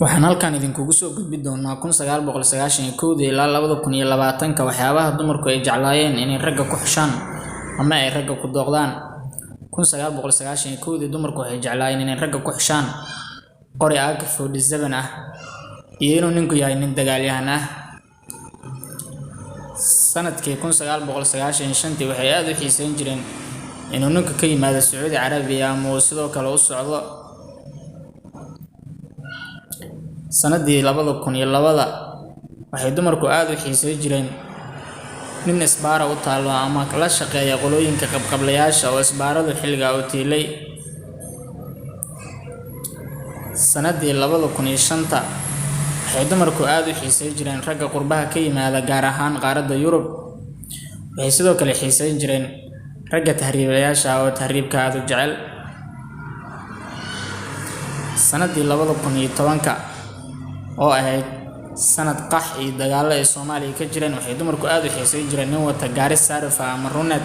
waxaan halkan idinkugu soo gudbin doonaa 1991 ilaa 2020 waxyaabaha dumarku ay jeclaayeen inay ragga ku xushaan ama ay ragga ku dooqdaan. 1991 dumarku waxay jeclaayeen inay ragga ku xushaan qori AK-47 ah iyo inuu ninku yahay nin dagaalyahan ah. sanadkii 1995 waxay aad u xiisayn jireen inuu ninku ka yimaado Sacuudi Carabiya ama uu sidoo kale u socdo. sanadii 2002 waxay dumarku aad u xiisayn jireen nin isbaara u taalo ama la shaqeeya qolooyinka qabqablayaasha oo isbaaradu xilliga u tiilay. sanadii 2005 waxay dumarku aad u xiisayn jireen ragga qurbaha ka yimaada gaar ahaan qaaradda Yurub. waxay sidoo kale xiisayn jireen ragga tahriibayaasha oo tahriibka aad u jecel. sanadii 2010 oo ahayd sanad qax iyo dagaalo ay Soomaaliya ka jireen waxay dumarku aad u xiisayn jireen nin wata gaari saarif ah ama runeed,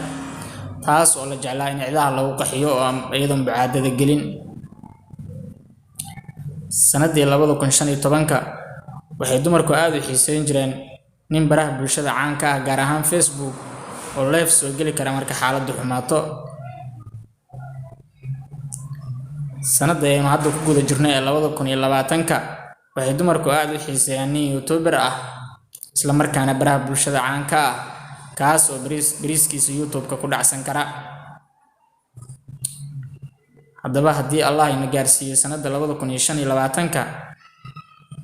taas oo la jeclaa in ciidaha lagu qaxiyo oo iyadoon bucaadada gelin. sanadii 2015 waxay dumarku aad u xiisayn jireen nin baraha bulshada caanka ah gaar ahaan Facebook oo live soo geli kara marka xaaladdu xumaato. sanadii aynu hadda ku guda jirnay 2020 waxay dumarku aad u xiiseeyaan nin YouTuber ah isla markaana baraha bulshada caanka ah kaas oo bariiskiisa YouTube-ka ku dhacsan kara. haddaba haddii Allah ina gaarsiiyo sanadda 2025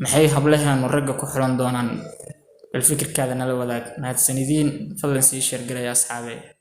maxay hablaheenu ragga ku xulan doonaan? bal fikirkaada nala wadaag. mahadsanidin, fadlan sii share garaya asxaabe.